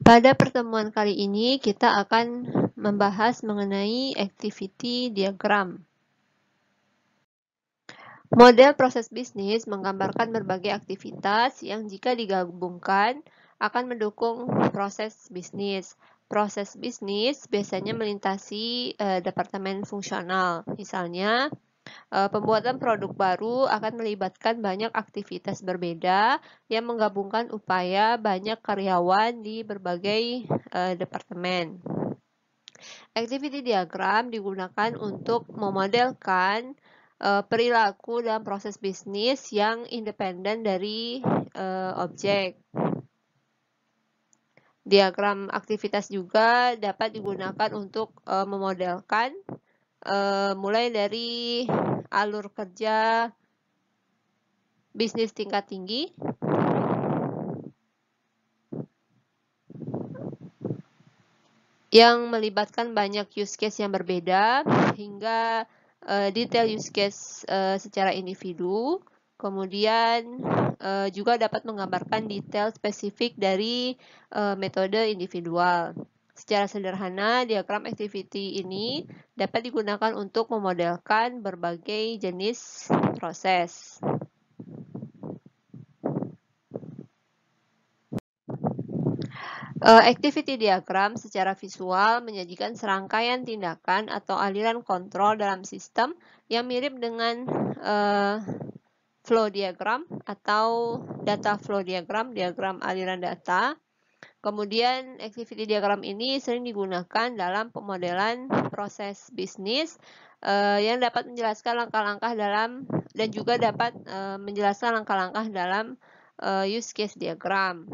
Pada pertemuan kali ini, kita akan membahas mengenai activity diagram. Model proses bisnis menggambarkan berbagai aktivitas yang jika digabungkan akan mendukung proses bisnis. Proses bisnis biasanya melintasi departemen fungsional. Misalnya, pembuatan produk baru akan melibatkan banyak aktivitas berbeda yang menggabungkan upaya banyak karyawan di berbagai departemen. Activity diagram digunakan untuk memodelkan perilaku dalam proses bisnis yang independen dari objek. Diagram aktivitas juga dapat digunakan untuk memodelkan mulai dari alur kerja bisnis tingkat tinggi, yang melibatkan banyak use case yang berbeda, hingga detail use case secara individu. Kemudian juga dapat menggambarkan detail spesifik dari metode individual. Secara sederhana, diagram activity ini dapat digunakan untuk memodelkan berbagai jenis proses. Activity diagram secara visual menyajikan serangkaian tindakan atau aliran kontrol dalam sistem yang mirip dengan flow diagram atau data flow diagram, diagram aliran data. Kemudian activity diagram ini sering digunakan dalam pemodelan proses bisnis yang dapat menjelaskan langkah-langkah dalam dan juga dapat menjelaskan langkah-langkah dalam use case diagram.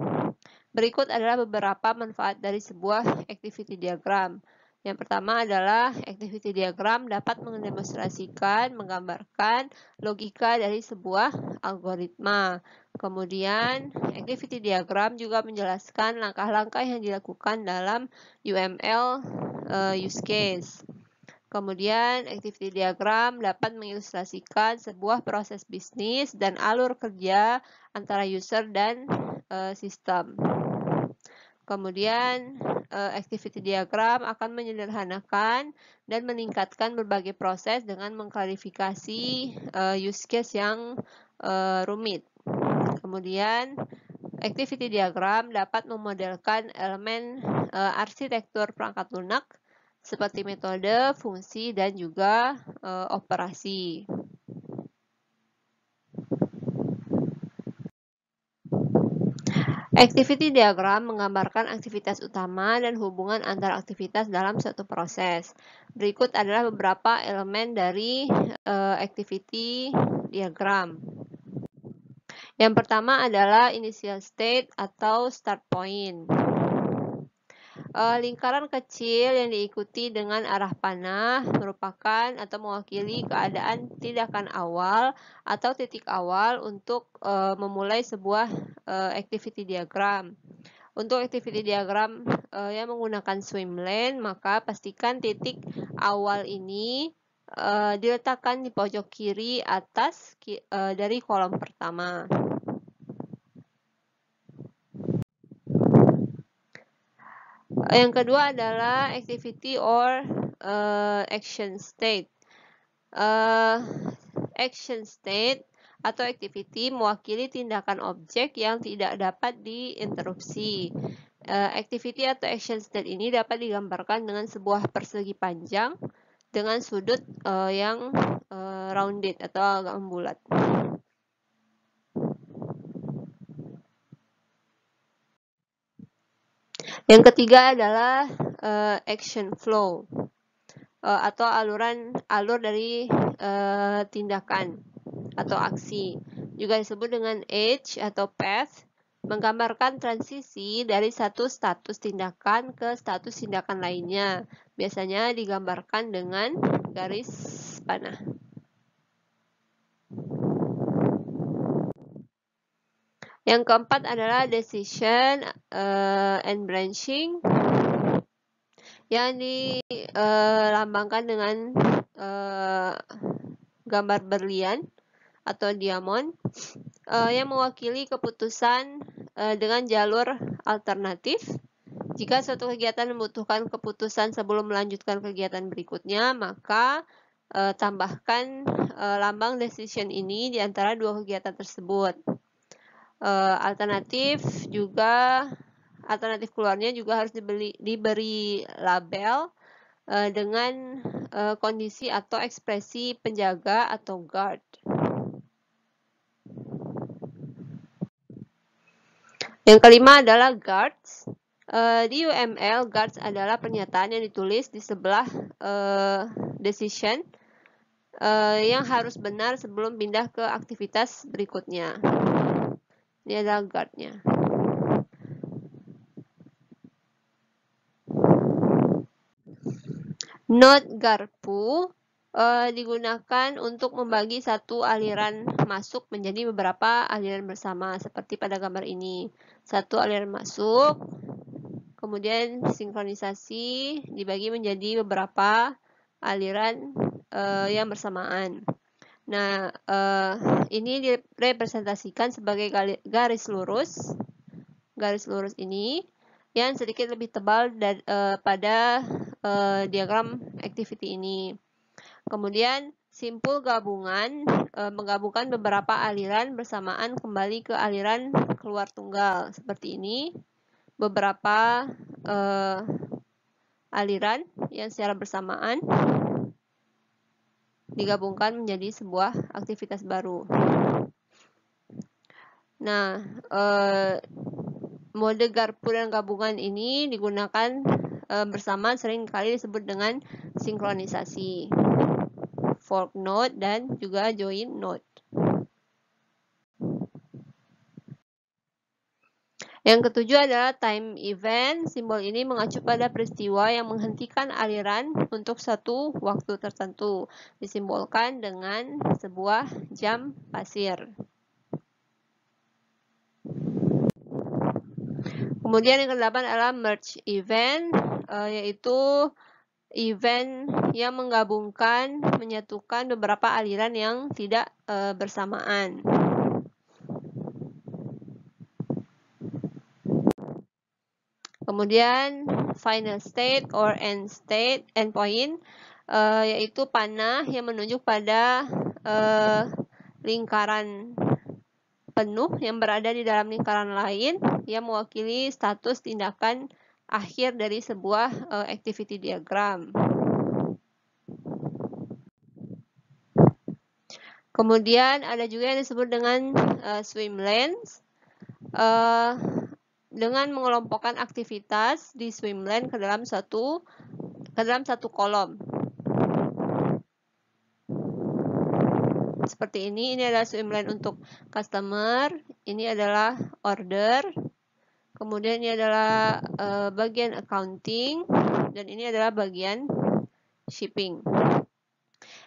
Berikut adalah beberapa manfaat dari sebuah activity diagram. Yang pertama adalah activity diagram dapat mendemonstrasikan, menggambarkan logika dari sebuah algoritma. Kemudian, activity diagram juga menjelaskan langkah-langkah yang dilakukan dalam UML use case. Kemudian, activity diagram dapat mengilustrasikan sebuah proses bisnis dan alur kerja antara user dan sistem. Kemudian, activity diagram akan menyederhanakan dan meningkatkan berbagai proses dengan mengklarifikasi use case yang rumit. Kemudian, activity diagram dapat memodelkan elemen arsitektur perangkat lunak seperti metode, fungsi, dan juga operasi. Activity diagram menggambarkan aktivitas utama dan hubungan antara aktivitas dalam suatu proses. Berikut adalah beberapa elemen dari activity diagram. Yang pertama adalah initial state atau start point. Lingkaran kecil yang diikuti dengan arah panah merupakan atau mewakili keadaan tindakan awal atau titik awal untuk memulai sebuah activity diagram. Untuk activity diagram yang menggunakan swim lane, maka pastikan titik awal ini diletakkan di pojok kiri atas dari kolom pertama. Yang kedua adalah activity or action state. Action state atau activity mewakili tindakan objek yang tidak dapat diinterupsi. Activity atau action state ini dapat digambarkan dengan sebuah persegi panjang dengan sudut yang rounded atau agak membulat. Yang ketiga adalah action flow atau alur dari tindakan atau aksi. Juga disebut dengan edge atau path, menggambarkan transisi dari satu status tindakan ke status tindakan lainnya. Biasanya digambarkan dengan garis panah. Yang keempat adalah decision and branching, yang dilambangkan dengan gambar berlian atau diamond, yang mewakili keputusan dengan jalur alternatif Jika suatu kegiatan membutuhkan keputusan sebelum melanjutkan kegiatan berikutnya, maka tambahkan lambang decision ini di antara dua kegiatan tersebut. Alternatif keluarnya juga harus diberi label dengan kondisi atau ekspresi penjaga atau guard. Yang kelima adalah guards. Di UML, guards adalah pernyataan yang ditulis di sebelah decision yang harus benar sebelum pindah ke aktivitas berikutnya. Ini adalah guard-nya. Node GARPU digunakan untuk membagi satu aliran masuk menjadi beberapa aliran bersama, seperti pada gambar ini. Satu aliran masuk, kemudian sinkronisasi dibagi menjadi beberapa aliran yang bersamaan. Nah, ini direpresentasikan sebagai garis lurus. Garis lurus ini yang sedikit lebih tebal pada diagram activity ini. Kemudian simpul gabungan menggabungkan beberapa aliran bersamaan kembali ke aliran keluar tunggal seperti ini. Beberapa aliran yang secara bersamaan digabungkan menjadi sebuah aktivitas baru. Nah, mode GARPU dan gabungan ini digunakan bersama seringkali disebut dengan sinkronisasi, fork node dan juga join node. Yang ketujuh adalah time event. Simbol ini mengacu pada peristiwa yang menghentikan aliran untuk satu waktu tertentu, disimbolkan dengan sebuah jam pasir. Kemudian yang ke-8 adalah merge event, yaitu event yang menggabungkan, menyatukan beberapa aliran yang tidak bersamaan. Kemudian final state or endpoint, yaitu panah yang menunjuk pada lingkaran penuh yang berada di dalam lingkaran lain yang mewakili status tindakan akhir dari sebuah activity diagram. Kemudian ada juga yang disebut dengan swim lanes. Dengan mengelompokkan aktivitas di swim lane ke dalam satu kolom. Seperti ini adalah swim lane untuk customer, ini adalah order, kemudian ini adalah bagian accounting, dan ini adalah bagian shipping.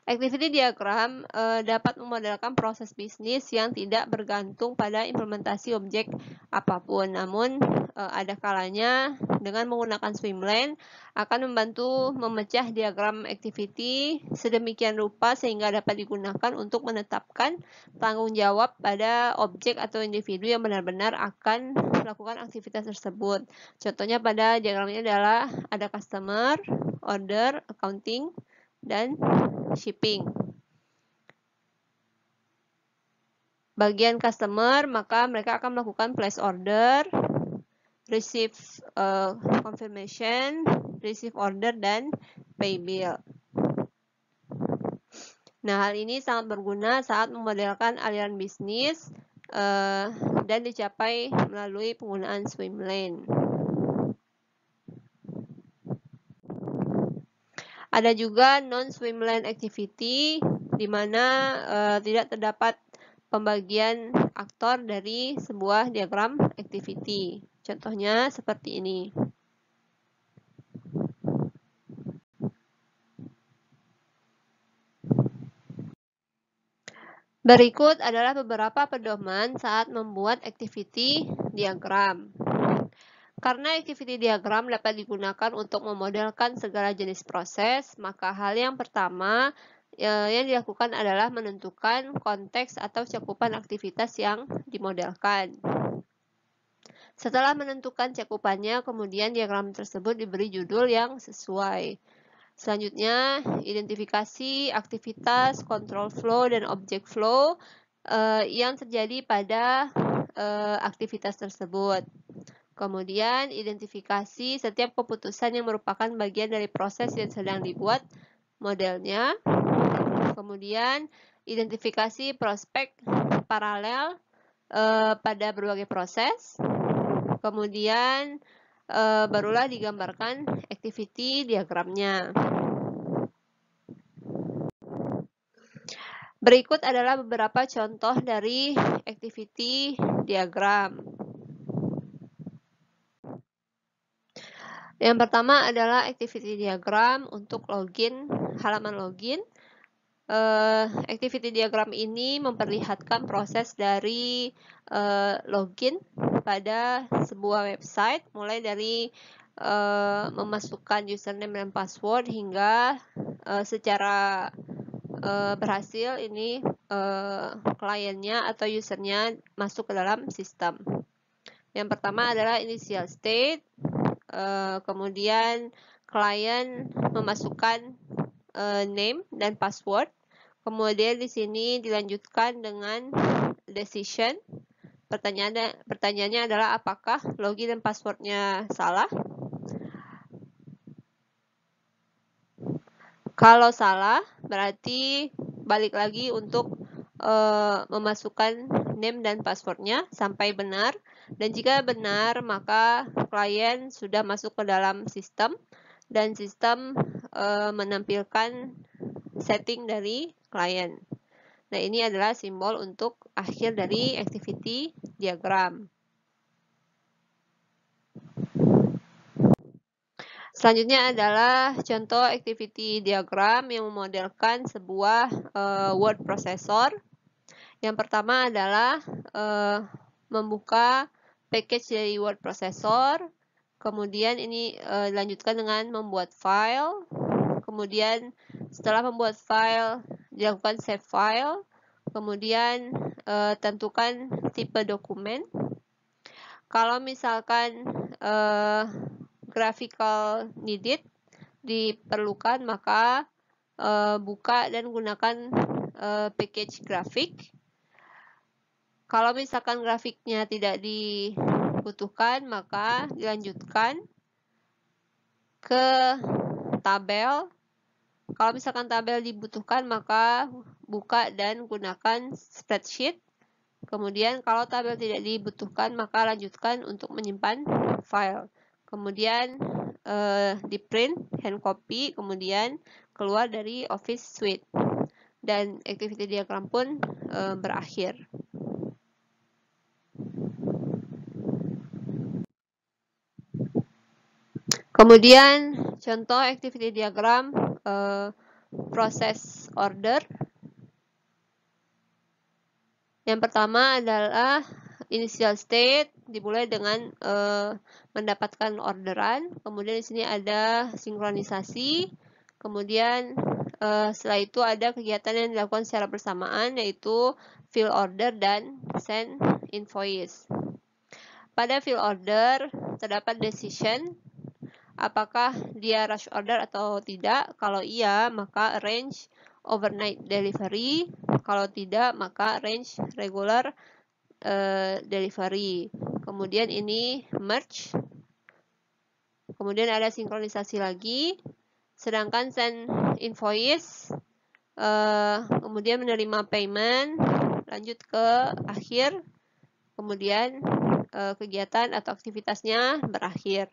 Activity diagram dapat memodelkan proses bisnis yang tidak bergantung pada implementasi objek apapun. Namun, ada kalanya dengan menggunakan swim lane akan membantu memecah diagram activity sedemikian rupa sehingga dapat digunakan untuk menetapkan tanggung jawab pada objek atau individu yang benar-benar akan melakukan aktivitas tersebut. Contohnya pada diagram ini adalah ada customer, order, accounting, dan shipping. Bagian customer, maka mereka akan melakukan place order, receive confirmation, receive order, dan pay bill. Nah, hal ini sangat berguna saat memodelkan aliran bisnis dan dicapai melalui penggunaan swim lane. Ada juga non-swim lane activity, di mana tidak terdapat pembagian aktor dari sebuah diagram activity. Contohnya seperti ini. Berikut adalah beberapa pedoman saat membuat activity diagram. Karena activity diagram dapat digunakan untuk memodelkan segala jenis proses, maka hal yang pertama yang dilakukan adalah menentukan konteks atau cakupan aktivitas yang dimodelkan. Setelah menentukan cakupannya, kemudian diagram tersebut diberi judul yang sesuai. Selanjutnya, identifikasi aktivitas, control flow, dan object flow yang terjadi pada aktivitas tersebut. Kemudian, identifikasi setiap keputusan yang merupakan bagian dari proses yang sedang dibuat modelnya. Kemudian, identifikasi prospek paralel pada berbagai proses. Kemudian, barulah digambarkan activity diagramnya. Berikut adalah beberapa contoh dari activity diagram. Yang pertama adalah activity diagram untuk login, halaman login. Activity diagram ini memperlihatkan proses dari login pada sebuah website, mulai dari memasukkan username dan password hingga secara berhasil ini kliennya atau usernya masuk ke dalam sistem. Yang pertama adalah initial state, kemudian klien memasukkan name dan password, kemudian di sini dilanjutkan dengan decision. Pertanyaannya adalah apakah login dan passwordnya salah? Kalau salah, berarti balik lagi untuk memasukkan name dan passwordnya sampai benar. Dan jika benar, maka klien sudah masuk ke dalam sistem dan sistem menampilkan setting dari klien. Nah, ini adalah simbol untuk akhir dari activity diagram. Selanjutnya adalah contoh activity diagram yang memodelkan sebuah word processor. Yang pertama adalah membuka package dari word processor. Kemudian ini dilanjutkan dengan membuat file. Kemudian setelah membuat file, dilakukan save file. Kemudian tentukan tipe dokumen. Kalau misalkan graphical needed diperlukan, maka buka dan gunakan package grafik. Kalau misalkan grafiknya tidak dibutuhkan, maka dilanjutkan ke tabel. Kalau misalkan tabel dibutuhkan, maka buka dan gunakan spreadsheet. Kemudian kalau tabel tidak dibutuhkan, maka lanjutkan untuk menyimpan file. Kemudian di print, hand copy, kemudian keluar dari Office Suite. Dan activity diagram pun berakhir. Kemudian contoh activity diagram process order. Yang pertama adalah initial state, dimulai dengan mendapatkan orderan. Kemudian di sini ada sinkronisasi. Kemudian setelah itu ada kegiatan yang dilakukan secara bersamaan, yaitu fill order dan send invoice. Pada fill order terdapat decision, apakah dia rush order atau tidak. Kalau iya, maka arrange overnight delivery. Kalau tidak, maka arrange regular delivery. Kemudian ini merge. Kemudian ada sinkronisasi lagi. Sedangkan send invoice, kemudian menerima payment, lanjut ke akhir, kemudian kegiatan atau aktivitasnya berakhir.